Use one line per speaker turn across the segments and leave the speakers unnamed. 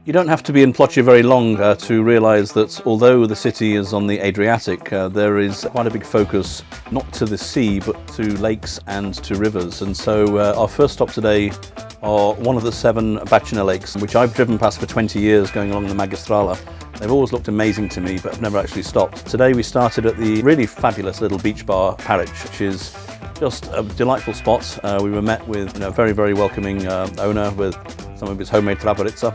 You don't have to be in Ploče very long to realise that although the city is on the Adriatic, there is quite a big focus not to the sea but to lakes and to rivers. And so our first stop today are one of the 7 Bacina lakes, which I've driven past for 20 years going along the Magistrala. They've always looked amazing to me, but I've never actually stopped. Today we started at the really fabulous little beach bar, Paric, which is just a delightful spot. We were met with a very, very welcoming owner with some of his homemade trabaritza,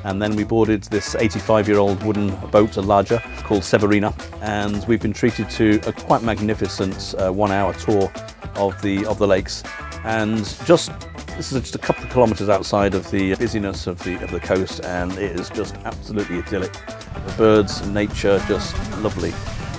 and then we boarded this 85-year-old wooden boat, a larger, called Severina, and we've been treated to a quite magnificent 1-hour tour of the lakes. And this is just a couple of kilometres outside of the busyness of the coast, and it is just absolutely idyllic. The birds and nature, just lovely.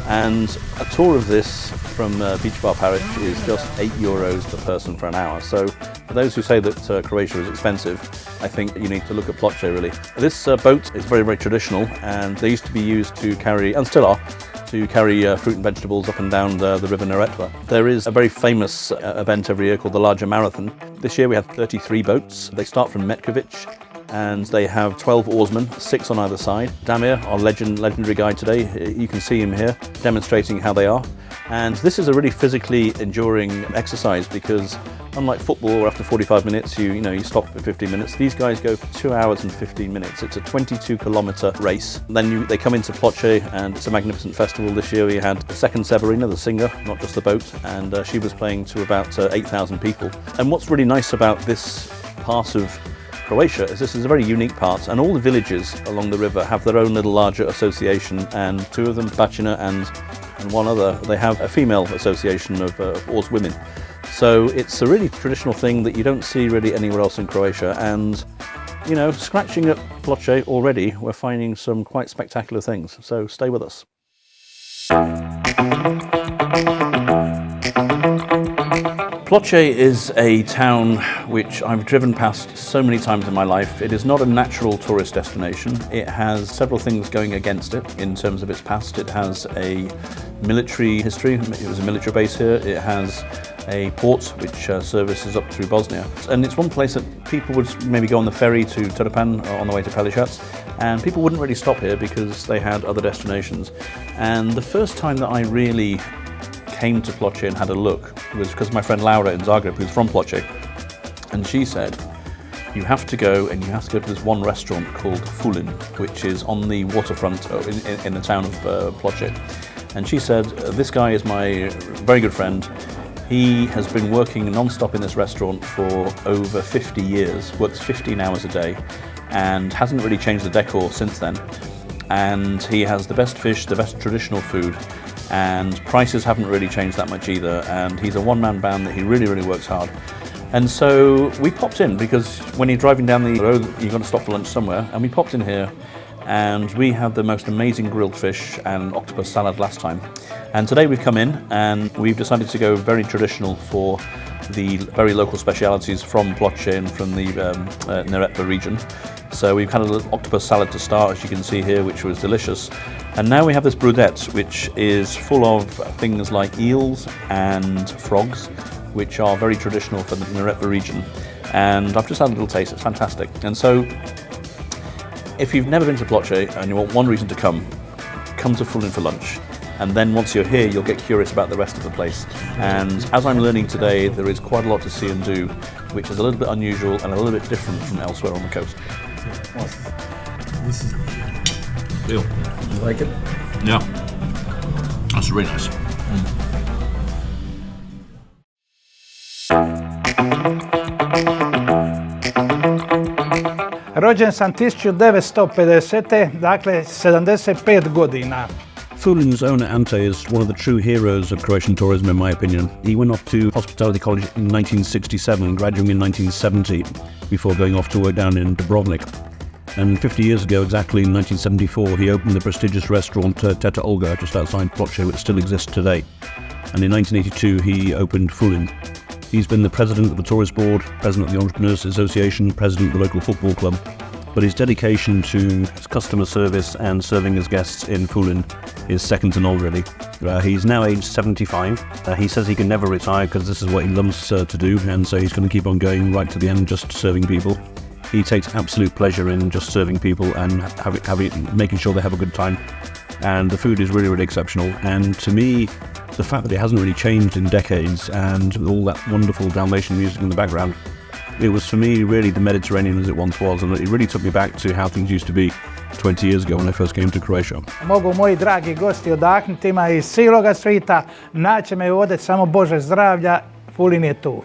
And a tour of this from Beach Bar Paric is just €8 per person for an hour. So for those who say that Croatia is expensive, I think you need to look at Ploče really. This boat is very, very traditional, and they used to be used to carry, and still are, to carry fruit and vegetables up and down the river Neretva. There is a very famous event every year called the Larger Marathon. This year we had 33 boats. They start from Metkovic, and they have 12 oarsmen, 6 on either side. Damir, our legendary guide today, you can see him here demonstrating how they are. And this is a really physically enduring exercise because unlike football where after 45 minutes you stop for 15 minutes, these guys go for 2 hours and 15 minutes. It's a 22-kilometre race. Then they come into Ploče, and it's a magnificent festival. This year we had the second Severina, the singer, not just the boat, and she was playing to about 8,000 people. And what's really nice about this part of Croatia is this is a very unique part, and all the villages along the river have their own little larger association, and 2 of them, Bacina and one other, they have a female association of oars women. So it's a really traditional thing that you don't see really anywhere else in Croatia, and scratching at Ploče already, we're finding some quite spectacular things, so stay with us. Ploče is a town which I've driven past so many times in my life. It is not a natural tourist destination. It has several things going against it in terms of its past. It has a military history. It was a military base here. It has a port which services up through Bosnia. And it's one place that people would maybe go on the ferry to Turopan on the way to Pelješac, and people wouldn't really stop here because they had other destinations. And the first time that I really came to Ploče and had a look was because my friend Laura in Zagreb, who's from Ploče, and she said, you have to go to this one restaurant called Fulin, which is on the waterfront in the town of Ploče. And she said, this guy is my very good friend. He has been working non-stop in this restaurant for over 50 years, works 15 hours a day, and hasn't really changed the decor since then. And he has the best fish, the best traditional food, and prices haven't really changed that much either, and he's a one-man band that he really, really works hard. And so we popped in because when you're driving down the road you've got to stop for lunch somewhere, and we popped in here and we had the most amazing grilled fish and octopus salad last time. And today we've come in and we've decided to go very traditional for the very local specialities from Ploče and from the Neretva region. So we've had a little octopus salad to start, as you can see here, which was delicious. And now we have this brudette, which is full of things like eels and frogs, which are very traditional for the Neretva region. And I've just had a little taste, it's fantastic. And so, if you've never been to Ploče and you want one reason to come to Fulin for lunch. And then once you're here, you'll get curious about the rest of the place. And as I'm learning today, there is quite a lot to see and do, which is a little bit unusual and a little bit different from elsewhere on the coast.
This is
Deal.
You like it?
Yeah, that's really nice.
Rođen sam 1950. Dakle 75 godina.
Fulin's owner Ante is one of the true heroes of Croatian tourism in my opinion. He went off to hospitality college in 1967, graduating in 1970, before going off to work down in Dubrovnik. And 50 years ago, exactly in 1974, he opened the prestigious restaurant Teta Olga just outside Ploče, which still exists today. And in 1982, he opened Fulin. He's been the president of the Tourist Board, president of the Entrepreneurs Association, president of the local football club. but his dedication to his customer service and serving his guests in Fulin is second to none, really. He's now aged 75. He says he can never retire because this is what he loves to do, and so he's going to keep on going right to the end, just serving people. He takes absolute pleasure in just serving people and making sure they have a good time. And the food is really, really exceptional. And to me, the fact that it hasn't really changed in decades, and all that wonderful Dalmatian music in the background, it was for me really the Mediterranean as it once was, and it really took me back to how things used to be 20 years ago when I first came to Croatia.
Mogu moji dragi gosti odahnuti, ima iz cijeloga svita, naće me ovdje, samo Bože zdravlja, Fulin je tu.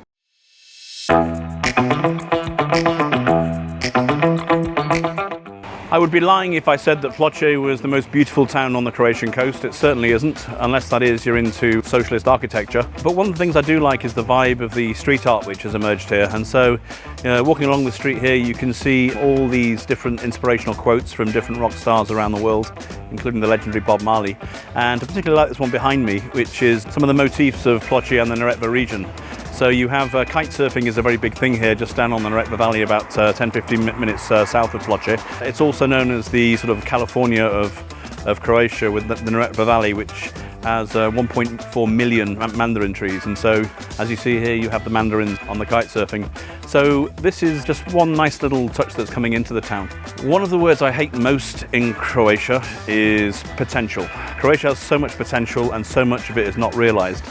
I would be lying if I said that Ploče was the most beautiful town on the Croatian coast. It certainly isn't, unless that is you're into socialist architecture. But one of the things I do like is the vibe of the street art which has emerged here. And so, walking along the street here, you can see all these different inspirational quotes from different rock stars around the world, including the legendary Bob Marley. And I particularly like this one behind me, which is some of the motifs of Ploče and the Neretva region. So you have kite surfing is a very big thing here, just down on the Neretva Valley, about 10-15 minutes south of Ploče. It's also known as the sort of California of Croatia, with the Neretva Valley, which has 1.4 million mandarin trees. And so, as you see here, you have the mandarins on the kite surfing. So this is just one nice little touch that's coming into the town. One of the words I hate most in Croatia is potential. Croatia has so much potential and so much of it is not realized.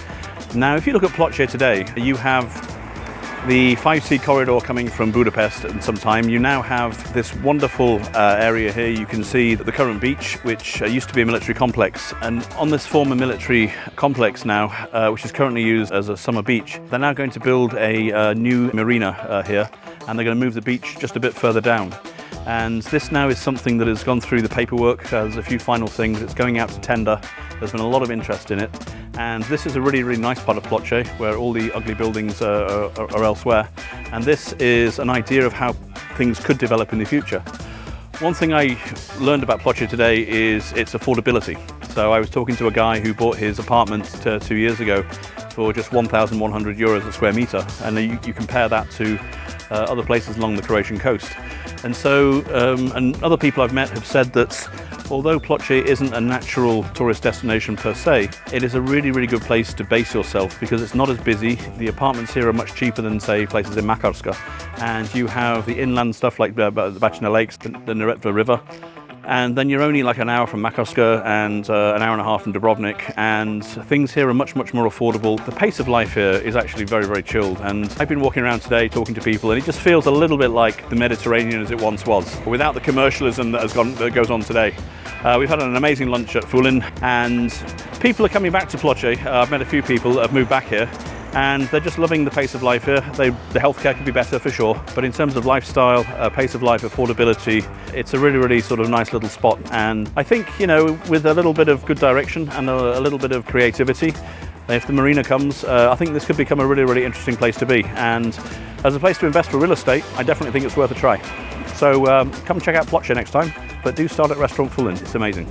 Now, if you look at Ploče today, you have the 5C corridor coming from Budapest in some time. You now have this wonderful area here. You can see the current beach, which used to be a military complex. And on this former military complex now, which is currently used as a summer beach, they're now going to build a new marina here, and they're going to move the beach just a bit further down. And this now is something that has gone through the paperwork. There's a few final things. It's going out to tender. There's been a lot of interest in it. And this is a really, really nice part of Ploče, where all the ugly buildings are elsewhere. And this is an idea of how things could develop in the future. One thing I learned about Ploče today is its affordability. So I was talking to a guy who bought his apartment 2 years ago for just €1,100 a square metre. And you compare that to other places along the Croatian coast. And so, and other people I've met have said that although Ploče isn't a natural tourist destination per se, it is a really, really good place to base yourself because it's not as busy. The apartments here are much cheaper than, say, places in Markarska. And you have the inland stuff like the Bacina Lakes, the Neretva River. And then you're only like an hour from Markarska and an hour and a half from Dubrovnik, and things here are much, much more affordable. The pace of life here is actually very, very chilled, and I've been walking around today talking to people, and it just feels a little bit like the Mediterranean as it once was, without the commercialism that goes on today. We've had an amazing lunch at Fulin, and people are coming back to Ploče. I've met a few people that have moved back here, and they're just loving the pace of life here. The healthcare could be better for sure, but in terms of lifestyle, pace of life, affordability, it's a really, really sort of nice little spot. And I think, you know, with a little bit of good direction and a little bit of creativity, if the marina comes, I think this could become a really, really interesting place to be. And as a place to invest for real estate, I definitely think it's worth a try. So come check out Ploče next time, but do start at Restaurant Fulin. It's amazing.